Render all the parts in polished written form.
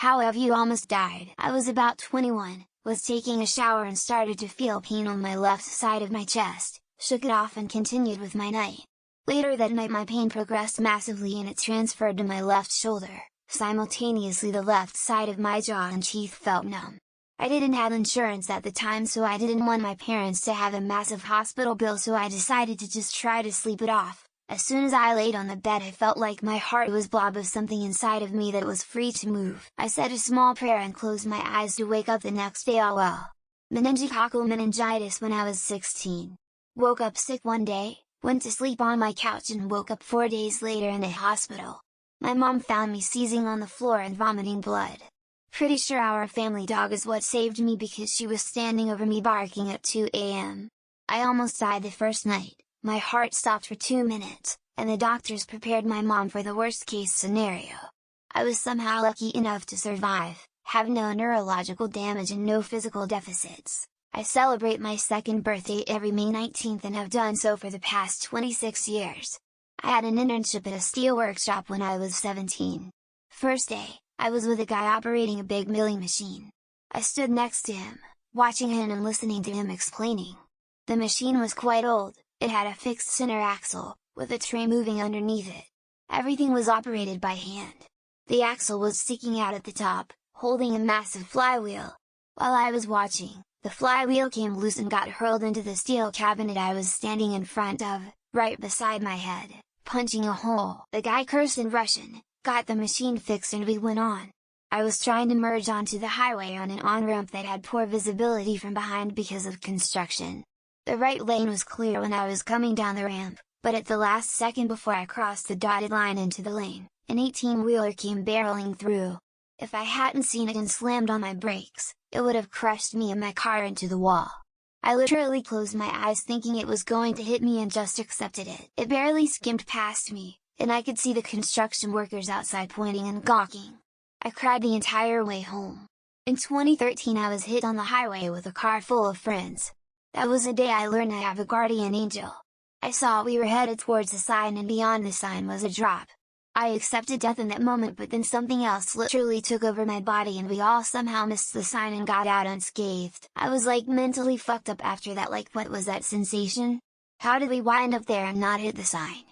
How have you almost died? I was about 21, was taking a shower and started to feel pain on my left side of my chest, shook it off and continued with my night. Later that night my pain progressed massively and it transferred to my left shoulder. Simultaneously the left side of my jaw and teeth felt numb. I didn't have insurance at the time, so I didn't want my parents to have a massive hospital bill, so I decided to just try to sleep it off. As soon as I laid on the bed I felt like my heart was a blob of something inside of me that was free to move. I said a small prayer and closed my eyes to wake up the next day all well. Meningococcal meningitis when I was 16. Woke up sick one day, went to sleep on my couch and woke up 4 days later in a hospital. My mom found me seizing on the floor and vomiting blood. Pretty sure our family dog is what saved me because she was standing over me barking at 2 a.m. I almost died the first night. My heart stopped for 2 minutes, and the doctors prepared my mom for the worst case scenario. I was somehow lucky enough to survive, have no neurological damage and no physical deficits. I celebrate my second birthday every May 19th and have done so for the past 26 years. I had an internship at a steel workshop when I was 17. First day, I was with a guy operating a big milling machine. I stood next to him, watching him and listening to him explaining. The machine was quite old. It had a fixed center axle, with a tray moving underneath it. Everything was operated by hand. The axle was sticking out at the top, holding a massive flywheel. While I was watching, the flywheel came loose and got hurled into the steel cabinet I was standing in front of, right beside my head, punching a hole. The guy cursed in Russian, got the machine fixed and we went on. I was trying to merge onto the highway on an on-ramp that had poor visibility from behind because of construction. The right lane was clear when I was coming down the ramp, but at the last second before I crossed the dotted line into the lane, an 18-wheeler came barreling through. If I hadn't seen it and slammed on my brakes, it would have crushed me and my car into the wall. I literally closed my eyes thinking it was going to hit me and just accepted it. It barely skimmed past me, and I could see the construction workers outside pointing and gawking. I cried the entire way home. In 2013 I was hit on the highway with a car full of friends. That was the day I learned I have a guardian angel. I saw we were headed towards the sign and beyond the sign was a drop. I accepted death in that moment, but then something else literally took over my body and we all somehow missed the sign and got out unscathed. I was like mentally fucked up after that. Like, what was that sensation? How did we wind up there and not hit the sign?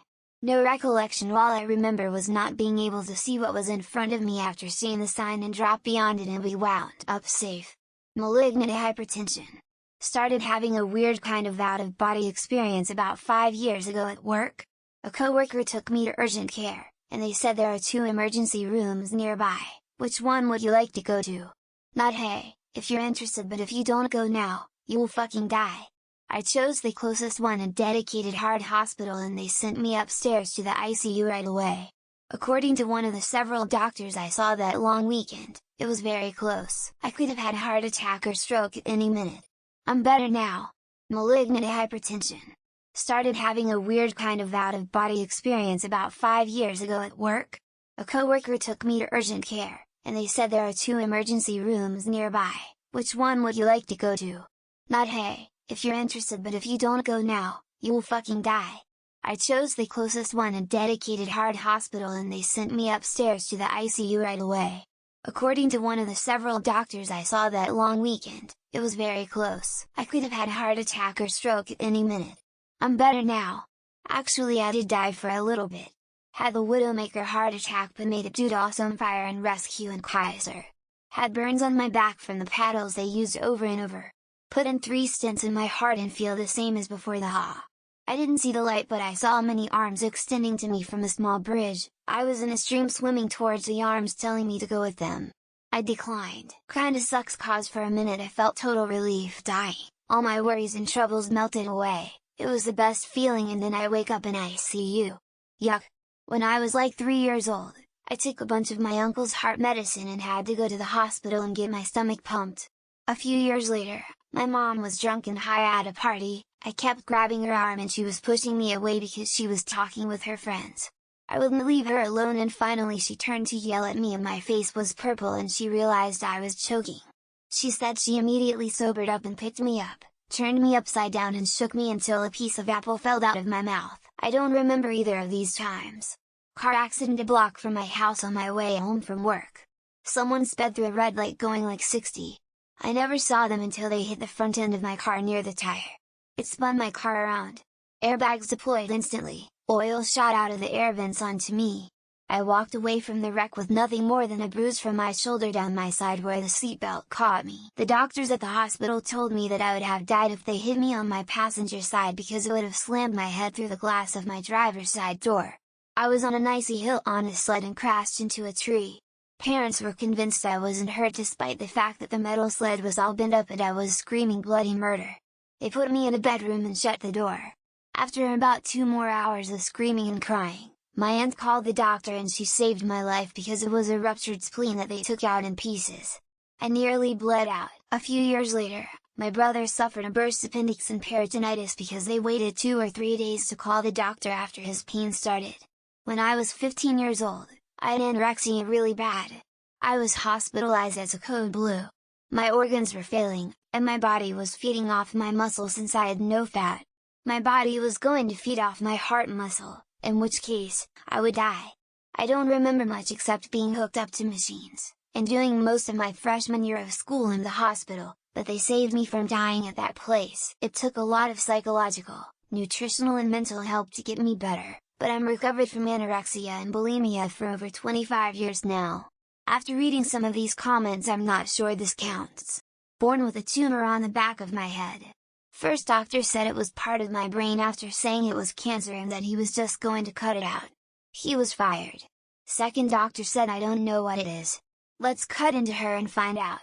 No recollection. All I remember was not being able to see what was in front of me after seeing the sign and drop beyond it, and we wound up safe. Malignant hypertension. Started having a weird kind of out-of-body experience about 5 years ago at work. A coworker took me to urgent care, and they said there are 2 emergency rooms nearby, which one would you like to go to? Not hey, if you're interested, but if you don't go now, you will fucking die. I chose the closest one, a dedicated heart hospital, and they sent me upstairs to the ICU right away. According to one of the several doctors I saw that long weekend, it was very close. I could have had a heart attack or stroke at any minute. I'm better now. Malignant hypertension. Started having a weird kind of out-of-body experience about 5 years ago at work. A coworker took me to urgent care, and they said there are 2 emergency rooms nearby, which one would you like to go to? Not hey, if you're interested, but if you don't go now, you will fucking die. I chose the closest one, a dedicated heart hospital, and they sent me upstairs to the ICU right away. According to one of the several doctors I saw that long weekend, it was very close. I could have had a heart attack or stroke at any minute. I'm better now. Actually, I did die for a little bit. Had the Widowmaker heart attack but made it due to awesome fire and rescue in Kaiser. Had burns on my back from the paddles they used over and over. Put in 3 stents in my heart and feel the same as before the ha. I didn't see the light, but I saw many arms extending to me from a small bridge. I was in a stream swimming towards the arms telling me to go with them. I declined. Kinda sucks cause for a minute I felt total relief dying. All my worries and troubles melted away. It was the best feeling, and then I wake up in ICU. Yuck. When I was like 3 years old, I took a bunch of my uncle's heart medicine and had to go to the hospital and get my stomach pumped. A few years later, my mom was drunk and high at a party. I kept grabbing her arm and she was pushing me away because she was talking with her friends. I wouldn't leave her alone, and finally she turned to yell at me and my face was purple and she realized I was choking. She said she immediately sobered up and picked me up, turned me upside down and shook me until a piece of apple fell out of my mouth. I don't remember either of these times. Car accident a block from my house on my way home from work. Someone sped through a red light going like 60. I never saw them until they hit the front end of my car near the tire. It spun my car around. Airbags deployed instantly, oil shot out of the air vents onto me. I walked away from the wreck with nothing more than a bruise from my shoulder down my side where the seatbelt caught me. The doctors at the hospital told me that I would have died if they hit me on my passenger side because it would have slammed my head through the glass of my driver's side door. I was on an icy hill on a sled and crashed into a tree. Parents were convinced I wasn't hurt despite the fact that the metal sled was all bent up and I was screaming bloody murder. They put me in a bedroom and shut the door. After about 2 more hours of screaming and crying, my aunt called the doctor and she saved my life because it was a ruptured spleen that they took out in pieces. I nearly bled out. A few years later, my brother suffered a burst appendix and peritonitis because they waited 2 or 3 days to call the doctor after his pain started. When I was 15 years old, I had anorexia really bad. I was hospitalized as a code blue. My organs were failing, and my body was feeding off my muscle since I had no fat. My body was going to feed off my heart muscle, in which case, I would die. I don't remember much except being hooked up to machines, and doing most of my freshman year of school in the hospital, but they saved me from dying at that place. It took a lot of psychological, nutritional and mental help to get me better, but I'm recovered from anorexia and bulimia for over 25 years now. After reading some of these comments, I'm not sure this counts. Born with a tumor on the back of my head. First doctor said it was part of my brain after saying it was cancer and that he was just going to cut it out. He was fired. Second doctor said I don't know what it is. Let's cut into her and find out.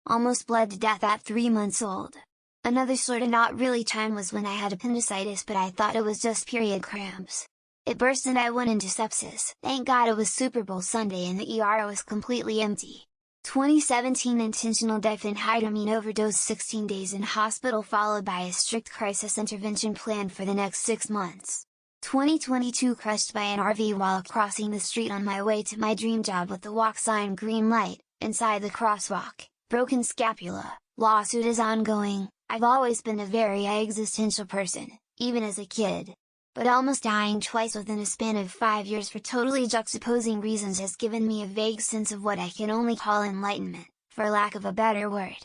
Almost bled to death at 3 months old. Another sorta not really time was when I had appendicitis, but I thought it was just period cramps. It burst and I went into sepsis. Thank God it was Super Bowl Sunday and the ER was completely empty. 2017 intentional diphenhydramine overdose, 16 days in hospital followed by a strict crisis intervention plan for the next 6 months. 2022 crushed by an RV while crossing the street on my way to my dream job with the walk sign green light, inside the crosswalk, broken scapula, lawsuit is ongoing. I've always been a very existential person, even as a kid. But almost dying twice within a span of 5 years for totally juxtaposing reasons has given me a vague sense of what I can only call enlightenment, for lack of a better word.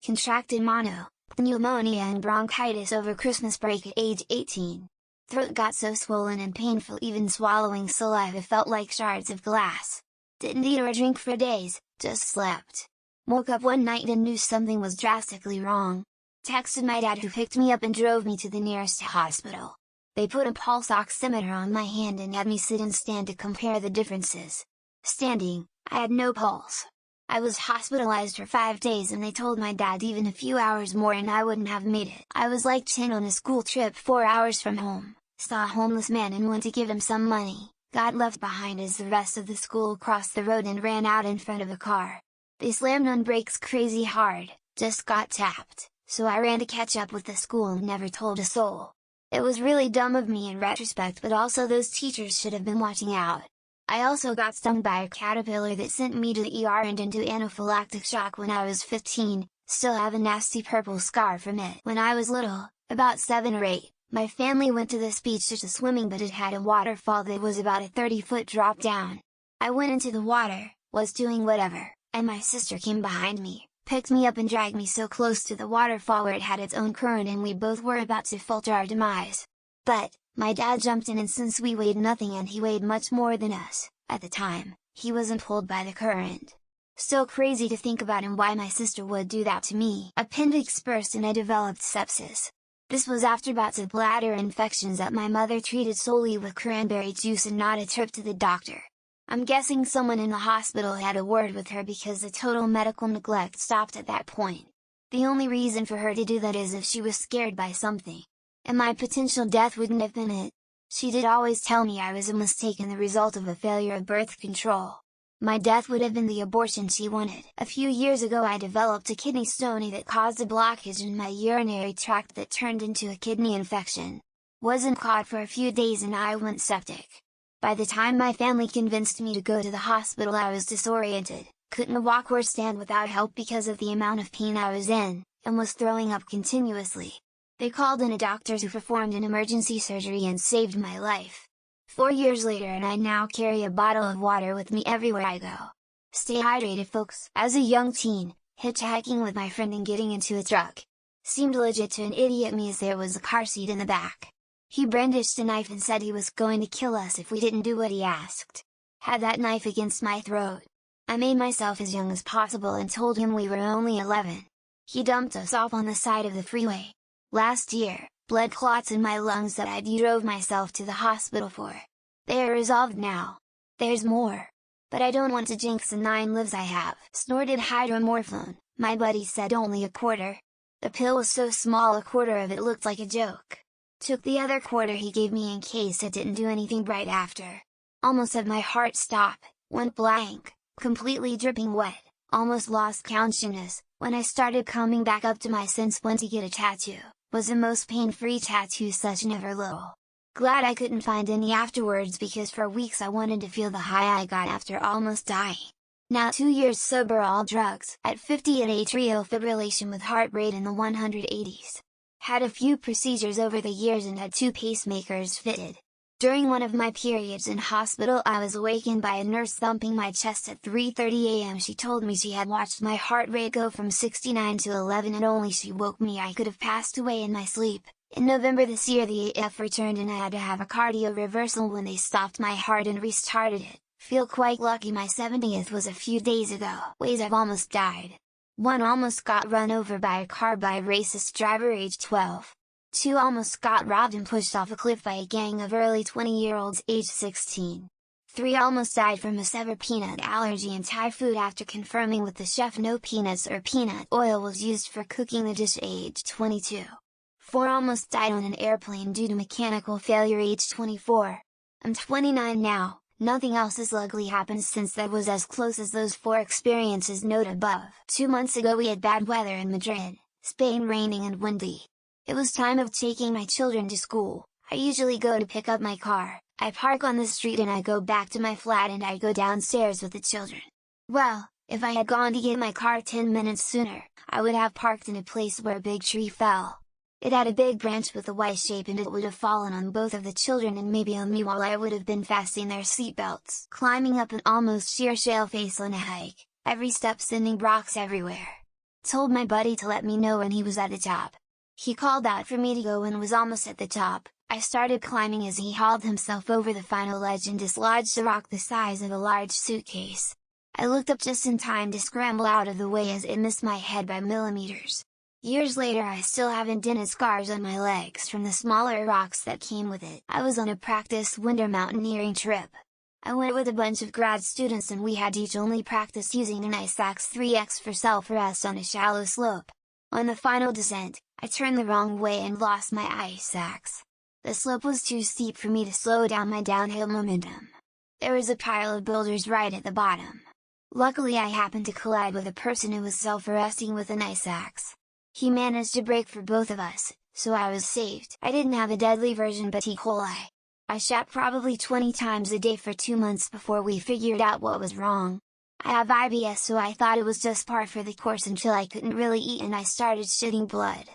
Contracted mono, pneumonia and bronchitis over Christmas break at age 18. Throat got so swollen and painful even swallowing saliva felt like shards of glass. Didn't eat or drink for days, just slept. Woke up one night and knew something was drastically wrong. Texted my dad who picked me up and drove me to the nearest hospital. They put a pulse oximeter on my hand and had me sit and stand to compare the differences. Standing, I had no pulse. I was hospitalized for 5 days and they told my dad even a few hours more and I wouldn't have made it. I was like 10 on a school trip 4 hours from home, saw a homeless man and went to give him some money, got left behind as the rest of the school crossed the road and ran out in front of a car. They slammed on brakes crazy hard, just got tapped, so I ran to catch up with the school and never told a soul. It was really dumb of me in retrospect, but also those teachers should have been watching out. I also got stung by a caterpillar that sent me to the ER and into anaphylactic shock when I was 15, still have a nasty purple scar from it. When I was little, about 7 or 8, my family went to this beach to swimming, but it had a waterfall that was about a 30-foot drop down. I went into the water, was doing whatever, and my sister came behind me, picked me up and dragged me so close to the waterfall where it had its own current and we both were about to fall to our demise. But, my dad jumped in and since we weighed nothing and he weighed much more than us, at the time, he wasn't pulled by the current. Still crazy to think about and why my sister would do that to me. Appendix burst and I developed sepsis. This was after bouts of bladder infections that my mother treated solely with cranberry juice and not a trip to the doctor. I'm guessing someone in the hospital had a word with her because the total medical neglect stopped at that point. The only reason for her to do that is if she was scared by something. And my potential death wouldn't have been it. She did always tell me I was a mistake and the result of a failure of birth control. My death would have been the abortion she wanted. A few years ago I developed a kidney stone that caused a blockage in my urinary tract that turned into a kidney infection. Wasn't caught for a few days and I went septic. By the time my family convinced me to go to the hospital I was disoriented, couldn't walk or stand without help because of the amount of pain I was in, and was throwing up continuously. They called in a doctor who performed an emergency surgery and saved my life. 4 years later and I now carry a bottle of water with me everywhere I go. Stay hydrated folks. As a young teen, hitchhiking with my friend and getting into a truck seemed legit to an idiot me as there was a car seat in the back. He brandished a knife and said he was going to kill us if we didn't do what he asked. Had that knife against my throat. I made myself as young as possible and told him we were only 11. He dumped us off on the side of the freeway. Last year, blood clots in my lungs that I drove myself to the hospital for. They are resolved now. There's more. But I don't want to jinx the 9 lives I have. Snorted hydromorphone, my buddy said only a quarter. The pill was so small a quarter of it looked like a joke. Took the other quarter he gave me in case it didn't do anything right after. Almost had my heart stop, went blank, completely dripping wet, almost lost consciousness. When I started coming back up to my sense went to get a tattoo, was the most pain-free tattoo session ever lol. Glad I couldn't find any afterwards because for weeks I wanted to feel the high I got after almost dying. Now 2 years sober all drugs, at 50 at atrial fibrillation with heart rate in the 180s. Had a few procedures over the years and had 2 pacemakers fitted. During one of my periods in hospital I was awakened by a nurse thumping my chest at 3:30 am. She told me she had watched my heart rate go from 69 to 11 and only she woke me I could have passed away in my sleep. In November this year the AF returned and I had to have a cardio reversal when they stopped my heart and restarted it. Feel quite lucky my 70th was a few days ago. Ways I've almost died. 1 almost got run over by a car by a racist driver age 12. 2 almost got robbed and pushed off a cliff by a gang of early 20-year-olds age 16. 3 almost died from a severe peanut allergy and Thai food after confirming with the chef no peanuts or peanut oil was used for cooking the dish age 22. 4 almost died on an airplane due to mechanical failure age 24. I'm 29 now, nothing else as ugly happened since that was as close as those 4 experiences noted above. 2 months ago we had bad weather in Madrid, Spain, raining and windy. It was time of taking my children to school. I usually go to pick up my car, I park on the street and I go back to my flat and I go downstairs with the children. Well, if I had gone to get my car 10 minutes sooner, I would have parked in a place where a big tree fell. It had a big branch with a Y shape and it would have fallen on both of the children and maybe on me while I would have been fastening their seatbelts. Climbing up an almost sheer shale face on a hike, every step sending rocks everywhere. Told my buddy to let me know when he was at the top. He called out for me to go and was almost at the top. I started climbing as he hauled himself over the final ledge and dislodged a rock the size of a large suitcase. I looked up just in time to scramble out of the way as it missed my head by millimeters. Years later I still have indented scars on my legs from the smaller rocks that came with it. I was on a practice winter mountaineering trip. I went with a bunch of grad students and we had each only practice using an Ice Axe 3X for self-arrest on a shallow slope. On the final descent, I turned the wrong way and lost my ice axe. The slope was too steep for me to slow down my downhill momentum. There was a pile of boulders right at the bottom. Luckily I happened to collide with a person who was self-arresting with an ice axe. He managed to brake for both of us, so I was saved. I didn't have a deadly version but E. coli. I shat probably 20 times a day for 2 months before we figured out what was wrong. I have IBS so I thought it was just par for the course until I couldn't really eat and I started shitting blood.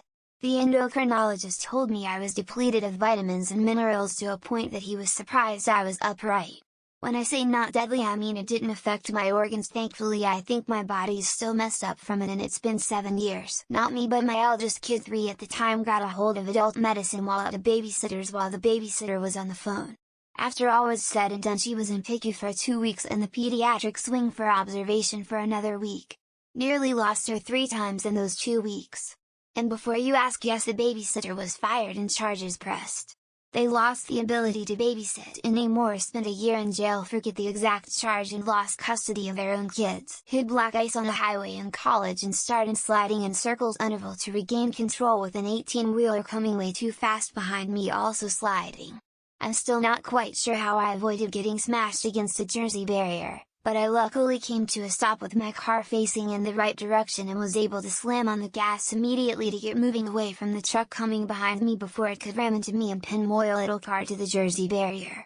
The endocrinologist told me I was depleted of vitamins and minerals to a point that he was surprised I was upright. When I say not deadly I mean it didn't affect my organs. Thankfully I think my body's still messed up from it and it's been 7 years. Not me but my eldest kid 3 at the time got a hold of adult medicine while at a babysitter's while the babysitter was on the phone. After all was said and done she was in PICU for 2 weeks and the pediatric wing for observation for another week. Nearly lost her 3 times in those 2 weeks. And before you ask, yes, the babysitter was fired and charges pressed. They lost the ability to babysit anymore, spent a year in jail, forget the exact charge, and lost custody of their own kids. Hid black ice on a highway in college and started sliding in circles interval to regain control with an 18-wheeler coming way too fast behind me also sliding. I'm still not quite sure how I avoided getting smashed against a Jersey barrier, but I luckily came to a stop with my car facing in the right direction and was able to slam on the gas immediately to get moving away from the truck coming behind me before it could ram into me and pin my little car to the Jersey barrier.